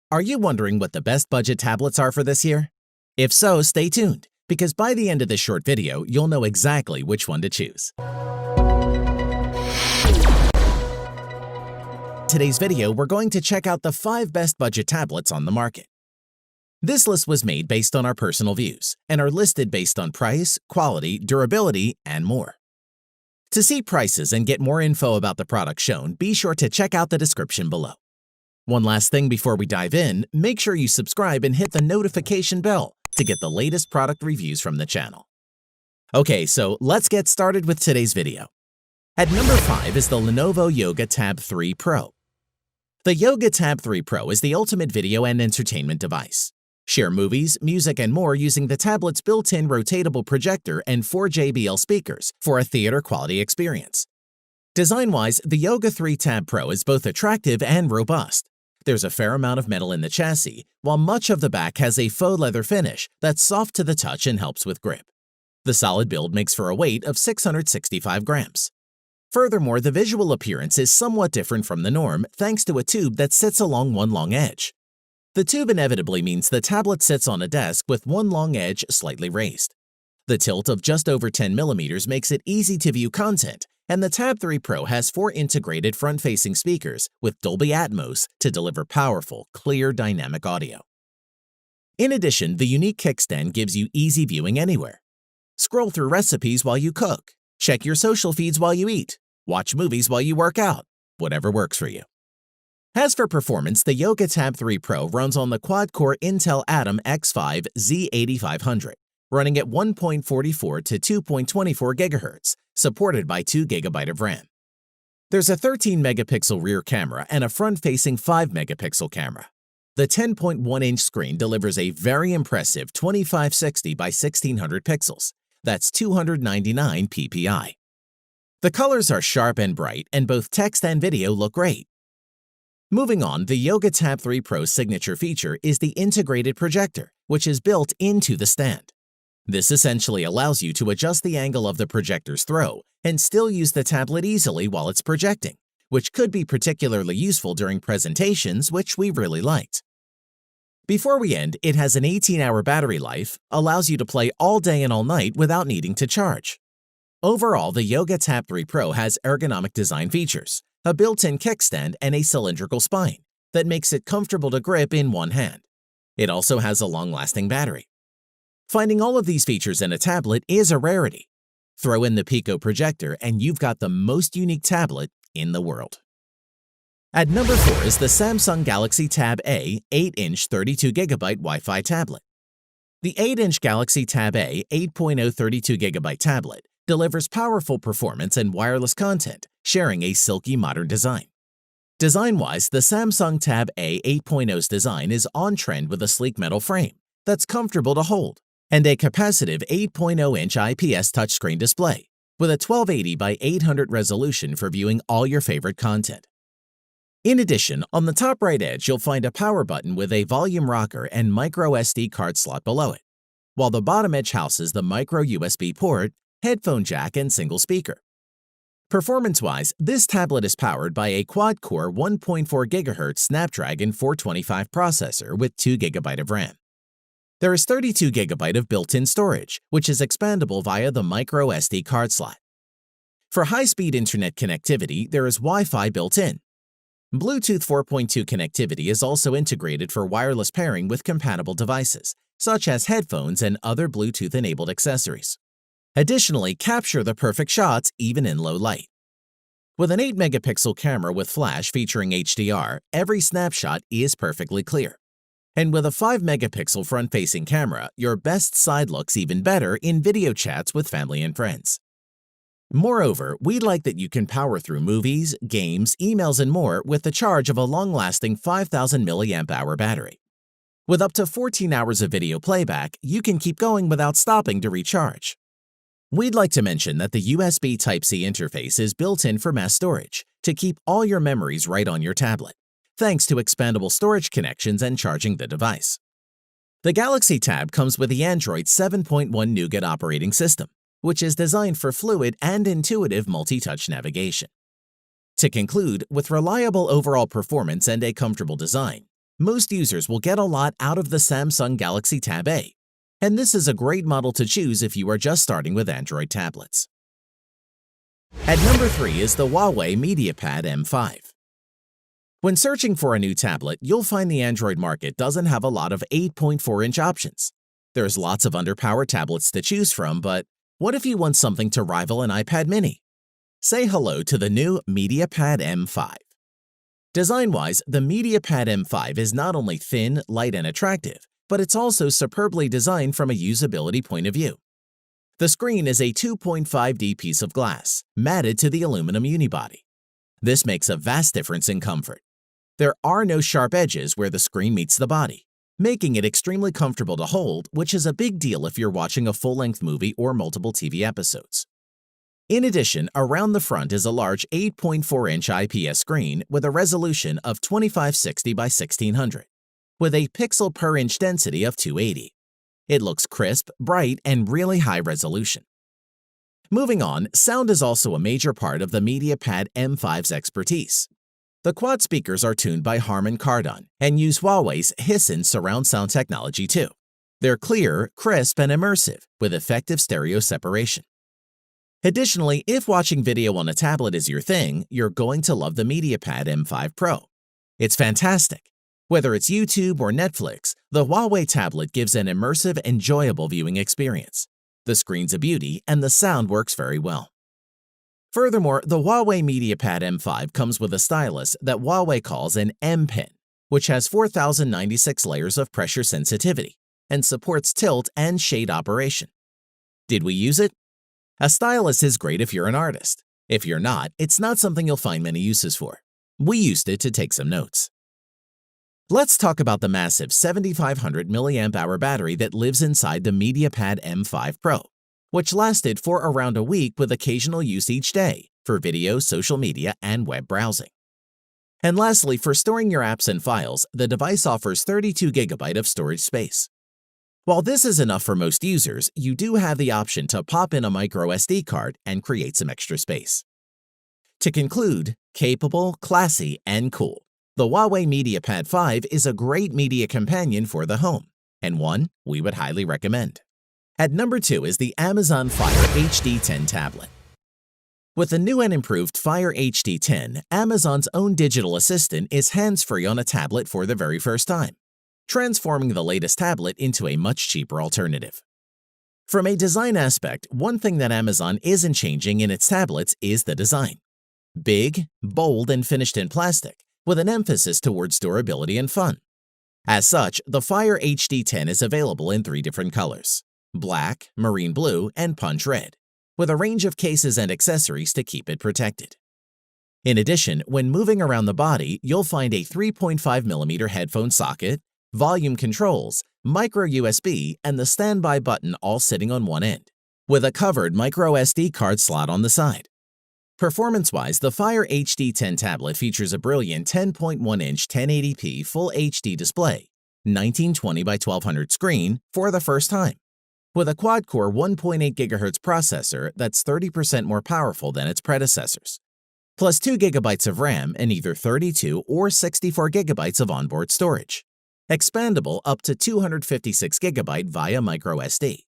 Are you wondering what the best budget tablets are for this year? If so, stay tuned, because by the end of this short video, you'll know exactly which one to choose. Today's video, we're going to check out the 5 best budget tablets on the market. This list was made based on our personal views and are listed based on price, quality, durability, and more. To see prices and get more info about the products shown, be sure to check out the description below. One last thing before we dive in, make sure you subscribe and hit the notification bell to get the latest product reviews from the channel. Okay, so let's get started with today's video. At number 5 is the Lenovo Yoga Tab 3 Pro. The Yoga Tab 3 Pro is the ultimate video and entertainment device. Share movies, music, and more using the tablet's built-in rotatable projector and 4 JBL speakers for a theater-quality experience. Design-wise, the Yoga 3 Tab Pro is both attractive and robust. There's a fair amount of metal in the chassis, while much of the back has a faux leather finish that's soft to the touch and helps with grip. The solid build makes for a weight of 665 grams. Furthermore, the visual appearance is somewhat different from the norm thanks to a tube that sits along one long edge. The tube inevitably means the tablet sits on a desk with one long edge slightly raised. The tilt of just over 10 millimeters makes it easy to view content, and the Tab 3 Pro has 4 integrated front-facing speakers with Dolby Atmos to deliver powerful, clear, dynamic audio. In addition, the unique kickstand gives you easy viewing anywhere. Scroll through recipes while you cook, check your social feeds while you eat, watch movies while you work out, whatever works for you. As for performance, the Yoga Tab 3 Pro runs on the quad-core Intel Atom X5 Z8500, running at 1.44 to 2.24 GHz, supported by 2 GB of RAM. There's a 13-megapixel rear camera and a front-facing 5-megapixel camera. The 10.1-inch screen delivers a very impressive 2560 by 1600 pixels. That's 299 ppi. The colors are sharp and bright, and both text and video look great. Moving on, the Yoga Tab 3 Pro's signature feature is the integrated projector, which is built into the stand. This essentially allows you to adjust the angle of the projector's throw and still use the tablet easily while it's projecting, which could be particularly useful during presentations, which we really liked. Before we end, it has an 18-hour battery life, allows you to play all day and all night without needing to charge. Overall, the Yoga Tab 3 Pro has ergonomic design features, a built-in kickstand, and a cylindrical spine that makes it comfortable to grip in one hand. It also has a long-lasting battery. Finding all of these features in a tablet is a rarity. Throw in the Pico projector and you've got the most unique tablet in the world. At number 4 is the Samsung Galaxy Tab A 8-inch 32GB Wi-Fi tablet. The 8-inch Galaxy Tab A 8.0 32GB tablet delivers powerful performance and wireless content, sharing a silky modern design. Design-wise, the Samsung Tab A 8.0's design is on trend with a sleek metal frame that's comfortable to hold, and a capacitive 8.0-inch IPS touchscreen display with a 1280 by 800 resolution for viewing all your favorite content. In addition, on the top right edge, you'll find a power button with a volume rocker and micro SD card slot below it, while the bottom edge houses the micro USB port, headphone jack, and single speaker. Performance-wise, this tablet is powered by a quad-core 1.4 GHz Snapdragon 425 processor with 2 GB of RAM. There is 32 GB of built-in storage, which is expandable via the micro SD card slot. For high-speed internet connectivity, there is Wi-Fi built in. Bluetooth 4.2 connectivity is also integrated for wireless pairing with compatible devices, such as headphones and other Bluetooth-enabled accessories. Additionally, capture the perfect shots even in low light. With an 8-megapixel camera with flash featuring HDR, every snapshot is perfectly clear. And with a 5-megapixel front-facing camera, your best side looks even better in video chats with family and friends. Moreover, we like that you can power through movies, games, emails, and more with the charge of a long-lasting 5,000 mAh battery. With up to 14 hours of video playback, you can keep going without stopping to recharge. We'd like to mention that the USB Type-C interface is built in for mass storage to keep all your memories right on your tablet, thanks to expandable storage connections and charging the device. The Galaxy Tab comes with the Android 7.1 Nougat operating system, which is designed for fluid and intuitive multi-touch navigation. To conclude, with reliable overall performance and a comfortable design, Most users will get a lot out of the Samsung Galaxy Tab A, and this is a great model to choose if you are just starting with Android tablets. At number 3 is the Huawei MediaPad M5. When searching for a new tablet, you'll find the Android market doesn't have a lot of 8.4-inch options. There's lots of underpowered tablets to choose from, but what if you want something to rival an iPad mini? Say hello to the new MediaPad M5. Design-wise, the MediaPad M5 is not only thin, light, and attractive, but it's also superbly designed from a usability point of view. The screen is a 2.5D piece of glass, matted to the aluminum unibody. This makes a vast difference in comfort. There are no sharp edges where the screen meets the body, making it extremely comfortable to hold, which is a big deal if you're watching a full-length movie or multiple TV episodes. In addition, around the front is a large 8.4-inch IPS screen with a resolution of 2560 by 1600, with a pixel per inch density of 280. It looks crisp, bright, and really high resolution. Moving on, sound is also a major part of the MediaPad M5's expertise. The quad speakers are tuned by Harman Kardon and use Huawei's Hisense surround sound technology too. They're clear, crisp, and immersive, with effective stereo separation. Additionally, if watching video on a tablet is your thing, you're going to love the MediaPad M5 Pro. It's fantastic. Whether it's YouTube or Netflix, the Huawei tablet gives an immersive, enjoyable viewing experience. The screen's a beauty, and the sound works very well. Furthermore, the Huawei MediaPad M5 comes with a stylus that Huawei calls an M Pen, which has 4096 layers of pressure sensitivity and supports tilt and shade operation. Did we use it? A stylus is great if you're an artist. If you're not, it's not something you'll find many uses for. We used it to take some notes. Let's talk about the massive 7500 mAh battery that lives inside the MediaPad M5 Pro, which lasted for around a week with occasional use each day for video, social media, and web browsing. And lastly, for storing your apps and files, the device offers 32 GB of storage space. While this is enough for most users, you do have the option to pop in a micro SD card and create some extra space. To conclude, capable, classy, and cool, the Huawei MediaPad 5 is a great media companion for the home, and one we would highly recommend. At number 2 is the Amazon Fire HD 10 tablet. With the new and improved Fire HD 10, Amazon's own digital assistant is hands-free on a tablet for the very first time, transforming the latest tablet into a much cheaper alternative. From a design aspect, one thing that Amazon isn't changing in its tablets is the design. Big, bold, and finished in plastic, with an emphasis towards durability and fun. As such, the Fire HD 10 is available in 3 different colors: black, marine blue, and punch red, with a range of cases and accessories to keep it protected. In addition, when moving around the body, you'll find a 3.5mm headphone socket, volume controls, micro USB, and the standby button all sitting on one end, with a covered micro SD card slot on the side. Performance-wise, the Fire HD 10 tablet features a brilliant 10.1-inch 1080p Full HD display, 1920 by 1200 screen for the first time, with a quad-core 1.8 GHz processor that's 30% more powerful than its predecessors, plus 2 GB of RAM and either 32 or 64 GB of onboard storage, expandable up to 256 GB via microSD,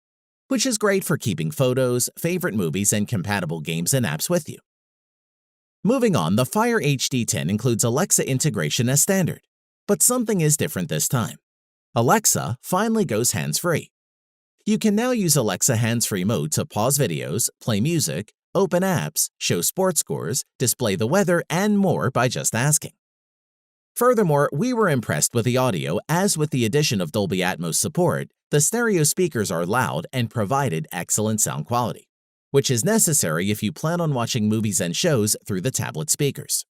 which is great for keeping photos, favorite movies, and compatible games and apps with you. Moving on, the Fire HD 10 includes Alexa integration as standard, but something is different this time. Alexa finally goes hands-free. You can now use Alexa hands-free mode to pause videos, play music, open apps, show sports scores, display the weather, and more by just asking. Furthermore, we were impressed with the audio, as with the addition of Dolby Atmos support, the stereo speakers are loud and provided excellent sound quality, which is necessary if you plan on watching movies and shows through the tablet speakers.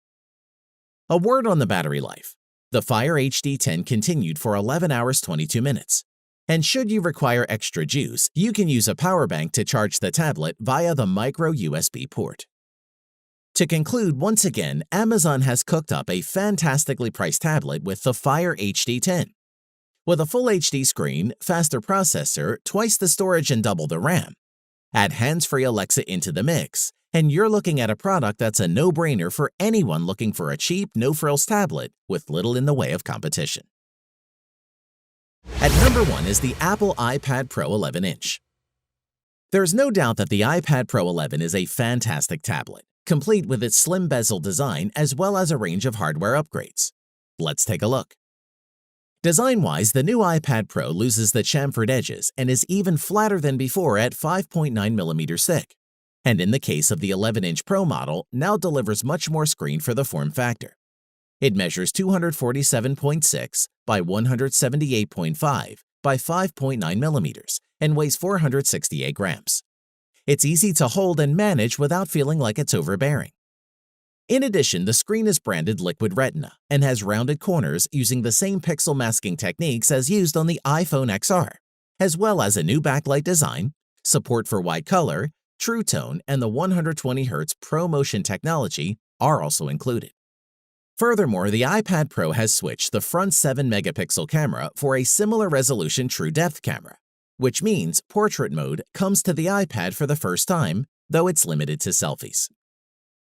A word on the battery life. The Fire HD 10 continued for 11 hours 22 minutes. And should you require extra juice, you can use a power bank to charge the tablet via the micro USB port. To conclude, once again, Amazon has cooked up a fantastically priced tablet with the Fire HD 10. With a full HD screen, faster processor, twice the storage, and double the RAM, add hands-free Alexa into the mix, and you're looking at a product that's a no-brainer for anyone looking for a cheap, no-frills tablet with little in the way of competition. At number 1 is the Apple iPad Pro 11-inch. There's no doubt that the iPad Pro 11 is a fantastic tablet, complete with its slim bezel design as well as a range of hardware upgrades. Let's take a look. Design-wise, the new iPad Pro loses the chamfered edges and is even flatter than before at 5.9mm thick. And in the case of the 11-inch Pro model, now delivers much more screen for the form factor. It measures 247.6 by 178.5 by 5.9mm and weighs 468 grams. It's easy to hold and manage without feeling like it's overbearing. In addition, the screen is branded Liquid Retina and has rounded corners using the same pixel masking techniques as used on the iPhone XR, as well as a new backlight design, support for wide color, True Tone, and the 120Hz Promotion technology are also included. Furthermore, the iPad Pro has switched the front 7-megapixel camera for a similar resolution true depth camera, which means portrait mode comes to the iPad for the first time, though it's limited to selfies.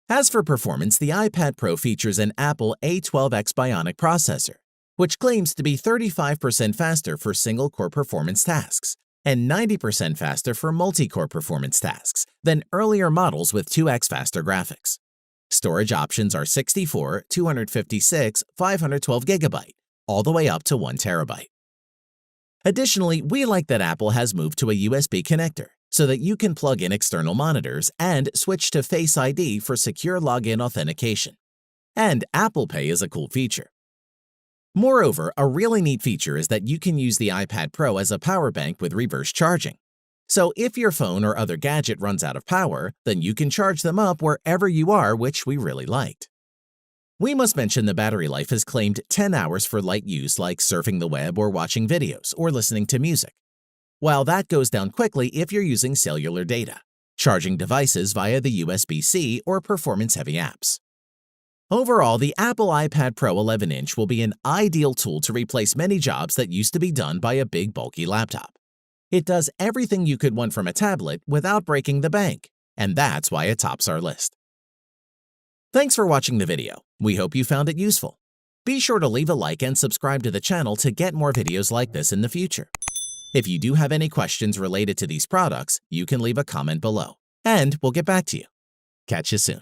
As for performance, the iPad Pro features an Apple A12X Bionic processor, which claims to be 35% faster for single-core performance tasks and 90% faster for multi-core performance tasks than earlier models with 2x faster graphics. Storage options are 64, 256, 512GB, all the way up to 1TB. Additionally, we like that Apple has moved to a USB connector so that you can plug in external monitors and switch to Face ID for secure login authentication. And Apple Pay is a cool feature. Moreover, a really neat feature is that you can use the iPad Pro as a power bank with reverse charging. So if your phone or other gadget runs out of power, then you can charge them up wherever you are, which we really liked. We must mention the battery life is claimed 10 hours for light use like surfing the web or watching videos or listening to music, while that goes down quickly if you're using cellular data, charging devices via the USB-C or performance-heavy apps. Overall, the Apple iPad Pro 11-inch will be an ideal tool to replace many jobs that used to be done by a big, bulky laptop. It does everything you could want from a tablet without breaking the bank, and that's why it tops our list. Thanks for watching the video. We hope you found it useful. Be sure to leave a like and subscribe to the channel to get more videos like this in the future. If you do have any questions related to these products, you can leave a comment below, and we'll get back to you. Catch you soon.